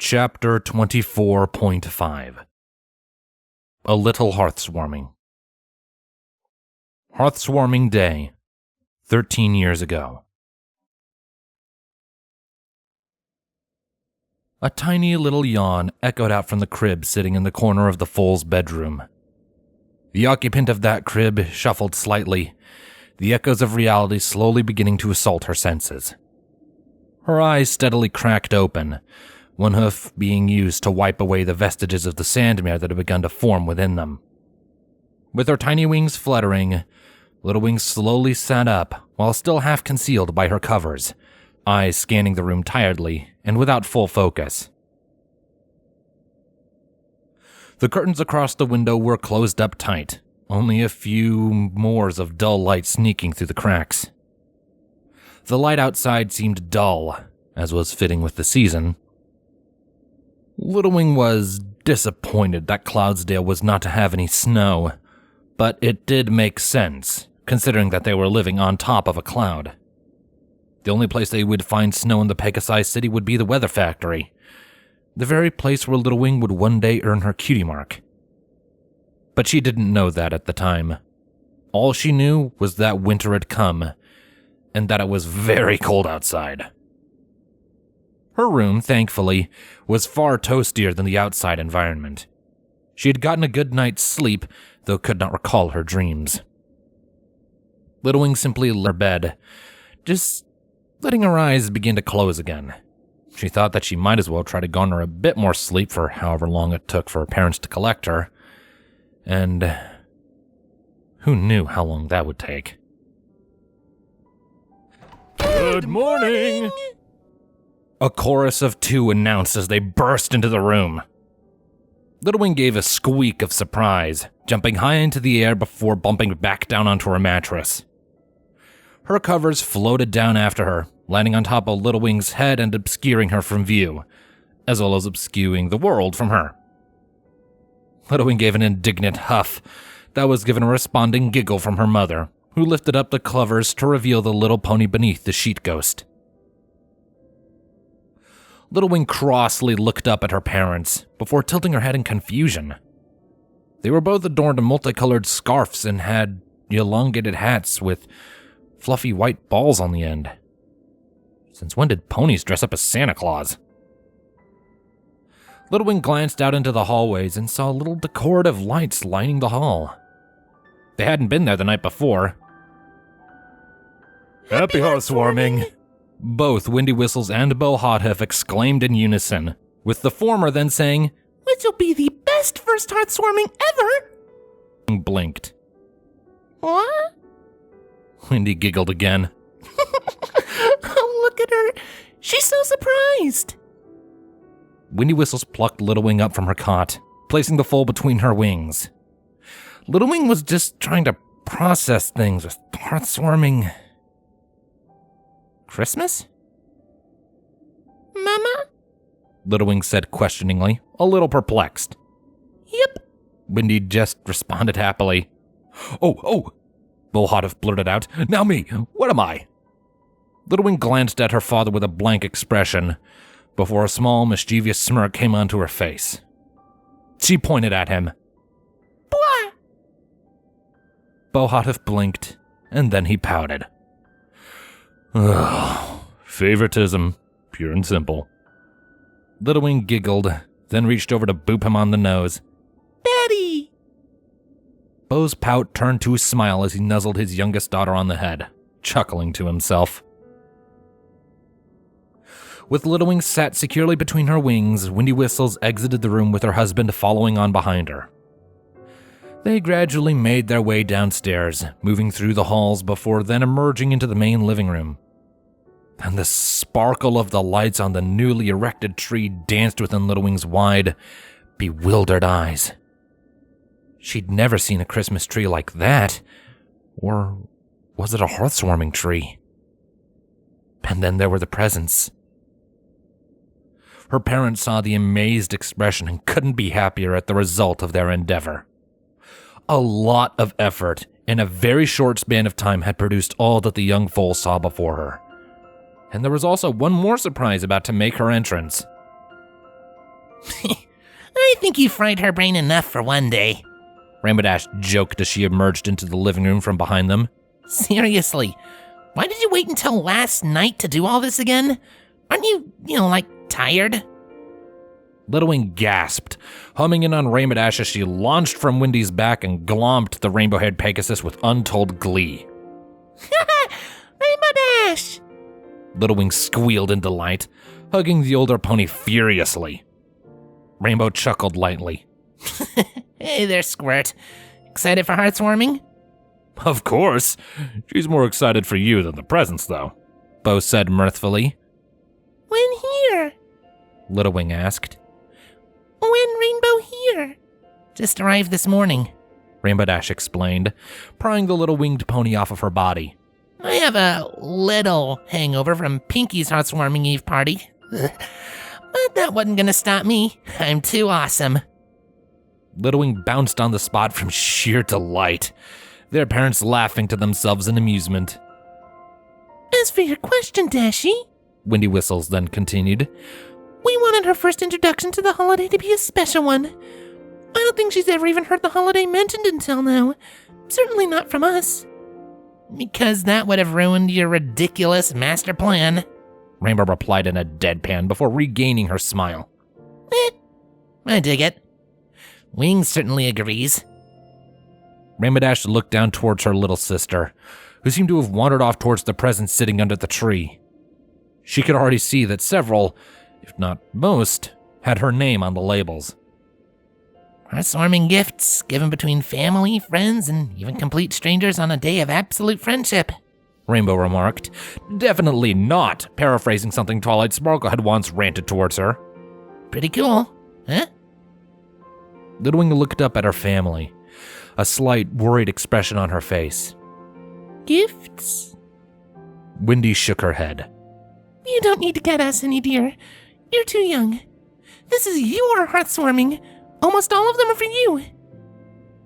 Chapter 24.5 A Little Hearth-Swarming. Hearth-Swarming Day, 13 years ago. A tiny little yawn echoed out from the crib sitting in the corner of the foal's bedroom. The occupant of that crib shuffled slightly, the echoes of reality slowly beginning to assault her senses. Her eyes steadily cracked open, one hoof being used to wipe away the vestiges of the sandmare that had begun to form within them. With her tiny wings fluttering, Little Wing slowly sat up, while still half concealed by her covers, eyes scanning the room tiredly and without full focus. The curtains across the window were closed up tight, only a few moors of dull light sneaking through the cracks. The light outside seemed dull, as was fitting with the season. Little Wing was disappointed that Cloudsdale was not to have any snow, but it did make sense, considering that they were living on top of a cloud. The only place they would find snow in the Pegasi City would be the Weather Factory, the very place where Little Wing would one day earn her cutie mark. But she didn't know that at the time. All she knew was that winter had come, and that it was very cold outside. Her room, thankfully, was far toastier than the outside environment. She had gotten a good night's sleep, though could not recall her dreams. Little Wing simply lay in her bed, just letting her eyes begin to close again. She thought that she might as well try to garner a bit more sleep for however long it took for her parents to collect her, and who knew how long that would take. Good morning! A chorus of two announced as they burst into the room. Little Wing gave a squeak of surprise, jumping high into the air before bumping back down onto her mattress. Her covers floated down after her, landing on top of Little Wing's head and obscuring her from view, as well as obscuring the world from her. Little Wing gave an indignant huff that was given a responding giggle from her mother, who lifted up the covers to reveal the little pony beneath the sheet ghost. Little Wing crossly looked up at her parents before tilting her head in confusion. They were both adorned in multicolored scarves and had elongated hats with fluffy white balls on the end. Since when did ponies dress up as Santa Claus? Little Wing glanced out into the hallways and saw little decorative lights lining the hall. They hadn't been there the night before. Happy Hearth-Swarming! Both Windy Whistles and Bo Hothead exclaimed in unison, with the former then saying, "This'll be the best first Hearth-Swarming ever!" Blinked. What? Windy giggled again. Oh, look at her. She's so surprised. Windy Whistles plucked Little Wing up from her cot, placing the foal between her wings. Little Wing was just trying to process things with Hearth-Swarming. Christmas? Mama? Little Wing said questioningly, a little perplexed. Yep. Windy just responded happily. Oh, Bo Hothead blurted out. Now me, what am I? Little Wing glanced at her father with a blank expression, before a small, mischievous smirk came onto her face. She pointed at him. Boy! Bo Hothead blinked, and then he pouted. Ugh, favoritism, pure and simple. Little Wing giggled, then reached over to boop him on the nose. Daddy! Bo's pout turned to a smile as he nuzzled his youngest daughter on the head, chuckling to himself. With Little Wing sat securely between her wings, Windy Whistles exited the room with her husband following on behind her. They gradually made their way downstairs, moving through the halls before then emerging into the main living room. And the sparkle of the lights on the newly erected tree danced within Little Wing's wide, bewildered eyes. She'd never seen a Christmas tree like that. Or was it a Hearth-Swarming tree? And then there were the presents. Her parents saw the amazed expression and couldn't be happier at the result of their endeavor. A lot of effort in a very short span of time had produced all that the young foal saw before her. And there was also one more surprise about to make her entrance. I think you fried her brain enough for one day. Rainbow Dash joked as she emerged into the living room from behind them. Seriously, why did you wait until last night to do all this again? Aren't you, tired? Little Wing gasped, humming in on Rainbow Dash as she launched from Wendy's back and glomped the rainbow-haired Pegasus with untold glee. Rainbow Dash! Little Wing squealed in delight, hugging the older pony furiously. Rainbow chuckled lightly. Hey there, Squirt. Excited for Heartswarming? Of course. She's more excited for you than the presents, though, Bo said mirthfully. When here? Little Wing asked. When Rainbow here? Just arrived this morning, Rainbow Dash explained, prying the little winged pony off of her body. I have a little hangover from Pinky's Heartswarming Eve party. But that wasn't gonna stop me. I'm too awesome. Little Wing bounced on the spot from sheer delight, their parents laughing to themselves in amusement. As for your question, Dashie, Windy Whistles then continued, we wanted her first introduction to the holiday to be a special one. I don't think she's ever even heard the holiday mentioned until now. Certainly not from us. Because that would have ruined your ridiculous master plan, Rainbow replied in a deadpan before regaining her smile. I dig it. Wings certainly agrees. Rainbow Dash looked down towards her little sister, who seemed to have wandered off towards the presents sitting under the tree. She could already see that several, if not most, had her name on the labels. Heartswarming gifts given between family, friends, and even complete strangers on a day of absolute friendship, Rainbow remarked, definitely not paraphrasing something Twilight Sparkle had once ranted towards her. Pretty cool, huh? Little Wing looked up at her family, a slight, worried expression on her face. Gifts? Wendy shook her head. You don't need to get us any, dear. You're too young. This is your Heartswarming. Almost all of them are for you.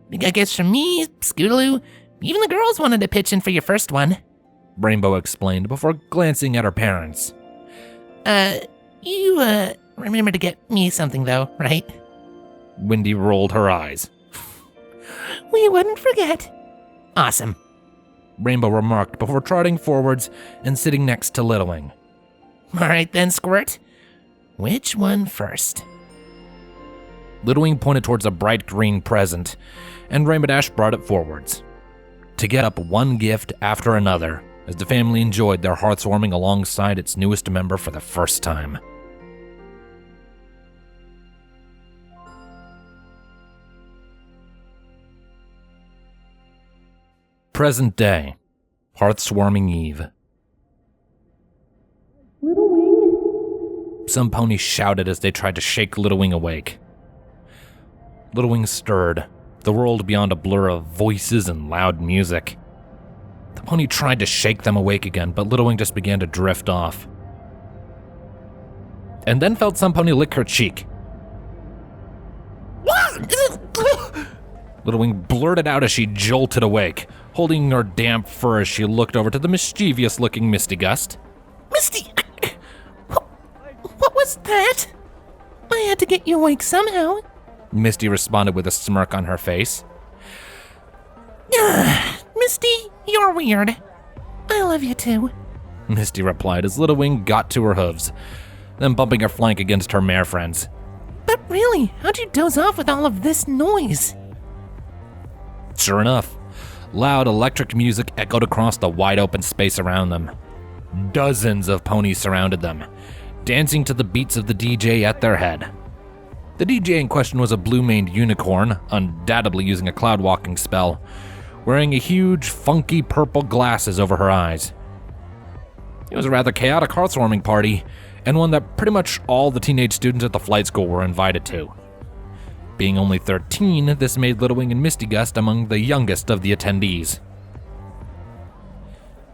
You got gifts from me, Scootaloo. Even the girls wanted to pitch in for your first one, Rainbow explained before glancing at her parents. You remember to get me something though, right? Wendy rolled her eyes. We wouldn't forget. Awesome, Rainbow remarked before trotting forwards and sitting next to Little Wing. All right then, Squirt. Which one first? Little Wing pointed towards a bright green present, and Rainbow Dash brought it forwards. To get up one gift after another, as the family enjoyed their Heartswarming alongside its newest member for the first time. Present day, Heartswarming Eve. Little Wing? Some ponies shouted as they tried to shake Little Wing awake. Little Wing stirred, the world beyond a blur of voices and loud music. The pony tried to shake them awake again, but Little Wing just began to drift off. And then felt some pony lick her cheek. Little Wing blurted out as she jolted awake, holding her damp fur as she looked over to the mischievous-looking Misty Gust. Misty! What was that? I had to get you awake somehow, Misty responded with a smirk on her face. Misty, you're weird. I love you too, Misty replied as Little Wing got to her hooves, then bumping her flank against her mare friends. But really, how'd you doze off with all of this noise? Sure enough, loud electric music echoed across the wide open space around them. Dozens of ponies surrounded them, dancing to the beats of the DJ at their head. The DJ in question was a blue-maned unicorn, undoubtedly using a cloud-walking spell, wearing a huge, funky purple glasses over her eyes. It was a rather chaotic Heartswarming party, and one that pretty much all the teenage students at the flight school were invited to. Being only 13, this made Little Wing and Misty Gust among the youngest of the attendees.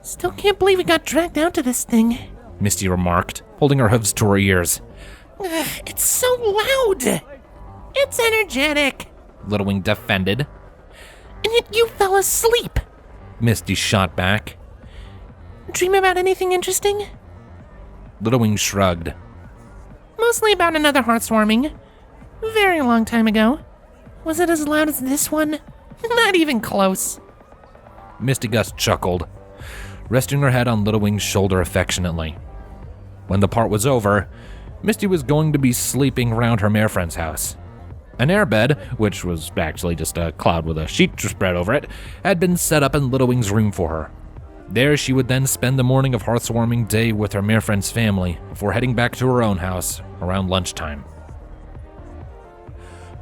Still can't believe we got dragged out to this thing, Misty remarked, holding her hooves to her ears. It's so loud! It's energetic, Little Wing defended. And yet you fell asleep, Misty shot back. Dream about anything interesting? Little Wing shrugged. Mostly about another Heartswarming. Very long time ago. Was it as loud as this one? Not even close. Misty Gust chuckled, resting her head on Little Wing's shoulder affectionately. When the part was over, Misty was going to be sleeping around her mare friend's house. An airbed, which was actually just a cloud with a sheet spread over it, had been set up in Little Wing's room for her. There she would then spend the morning of heartwarming day with her mare friend's family before heading back to her own house around lunchtime.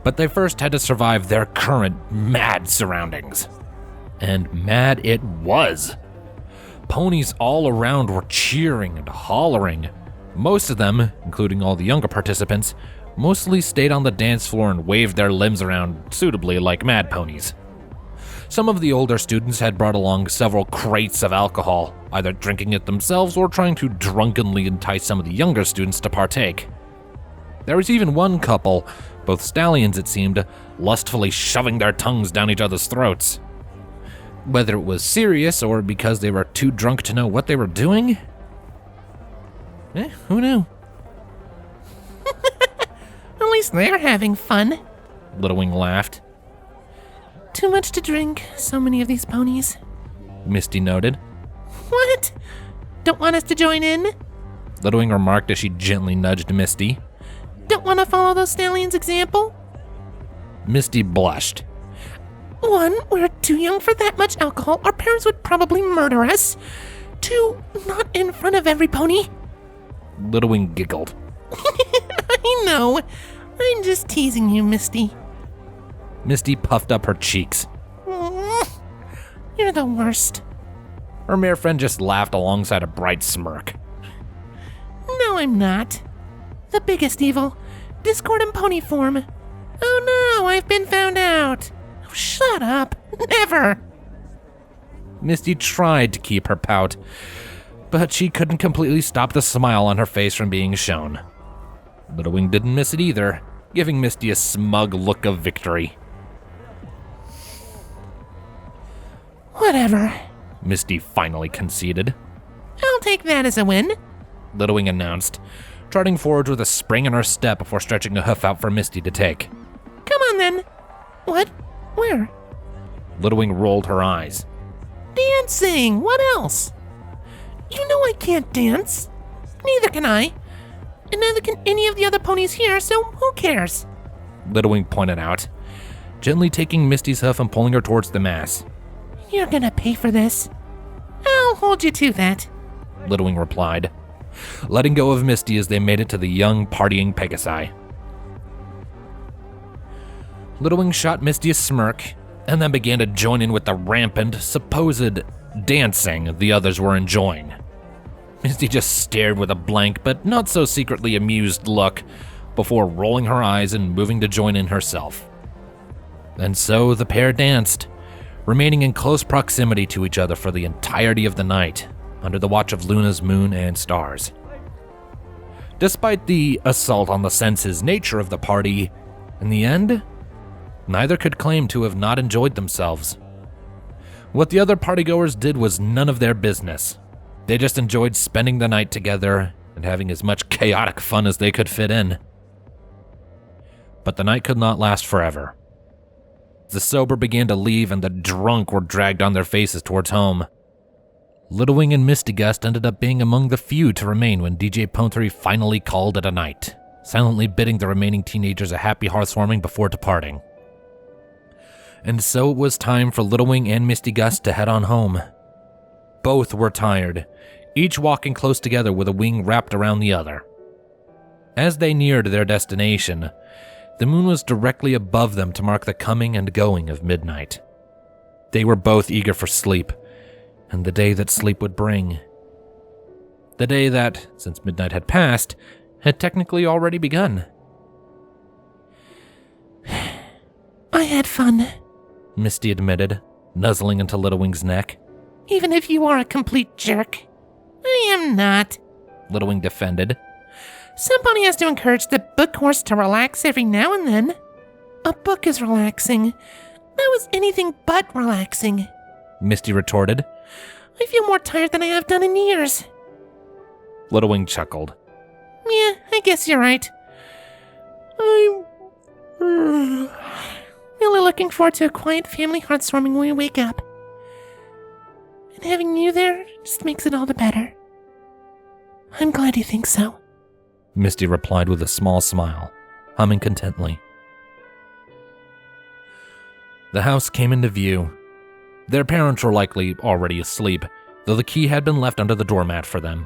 But they first had to survive their current mad surroundings. And mad it was. Ponies all around were cheering and hollering. Most of them, including all the younger participants, mostly stayed on the dance floor and waved their limbs around suitably like mad ponies. Some of the older students had brought along several crates of alcohol, either drinking it themselves or trying to drunkenly entice some of the younger students to partake. There was even one couple, both stallions it seemed, lustfully shoving their tongues down each other's throats. Whether it was serious or because they were too drunk to know what they were doing? Who knew? At least they're having fun. Little Wing laughed. Too much to drink, so many of these ponies. Misty noted. What? Don't want us to join in? Little Wing remarked as she gently nudged Misty. Don't want to follow those stallions' example? Misty blushed. 1, we're too young for that much alcohol. Our parents would probably murder us. 2, not in front of every pony. Little Wing giggled. I know. I'm just teasing you, Misty. Misty puffed up her cheeks. You're the worst. Her mare friend just laughed alongside a bright smirk. No, I'm not. The biggest evil. Discord in pony form. Oh no, I've been found out. Oh, shut up. Never. Misty tried to keep her pout, but she couldn't completely stop the smile on her face from being shown. Little Wing didn't miss it either, giving Misty a smug look of victory. Whatever, Misty finally conceded. I'll take that as a win, Little Wing announced, trotting forward with a spring in her step before stretching a hoof out for Misty to take. Come on then. What? Where? Little Wing rolled her eyes. Dancing! What else? You know I can't dance. Neither can I. And neither can any of the other ponies here, so who cares? Little Wing pointed out, gently taking Misty's hoof and pulling her towards the mass. You're gonna pay for this. I'll hold you to that, Little Wing replied, letting go of Misty as they made it to the young, partying Pegasi. Little Wing shot Misty a smirk, and then began to join in with the rampant, supposed dancing the others were enjoying. Misty just stared with a blank, but not so secretly amused look, before rolling her eyes and moving to join in herself. And so the pair danced, remaining in close proximity to each other for the entirety of the night, under the watch of Luna's moon and stars. Despite the assault on the senses nature of the party, in the end, neither could claim to have not enjoyed themselves. What the other partygoers did was none of their business. They just enjoyed spending the night together and having as much chaotic fun as they could fit in. But the night could not last forever. The sober began to leave and the drunk were dragged on their faces towards home. Little Wing and Misty Gust ended up being among the few to remain when DJ Pone3 finally called it a night, silently bidding the remaining teenagers a happy heartwarming before departing. And so it was time for Little Wing and Misty Gust to head on home. Both were tired, each walking close together with a wing wrapped around the other. As they neared their destination, the moon was directly above them to mark the coming and going of midnight. They were both eager for sleep, and the day that sleep would bring. The day that, since midnight had passed, had technically already begun. I had fun, Misty admitted, nuzzling into Little Wing's neck. even if you are a complete jerk. I am not, Little Wing defended. Somebody has to encourage the book horse to relax every now and then. A book is relaxing. That was anything but relaxing, Misty retorted. I feel more tired than I have done in years. Little Wing chuckled. Yeah, I guess you're right. I'm Really looking forward to a quiet family heartwarming when we wake up. And having you there just makes it all the better. I'm glad you think so. Misty replied with a small smile, humming contently. The house came into view. Their parents were likely already asleep, though the key had been left under the doormat for them.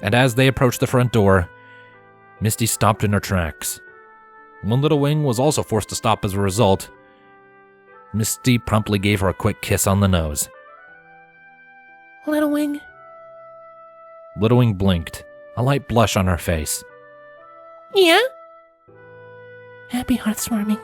And as they approached the front door, Misty stopped in her tracks. When Little Wing was also forced to stop as a result, Misty promptly gave her a quick kiss on the nose. Little Wing. Little Wing blinked, a light blush on her face. Yeah? Happy heartwarming.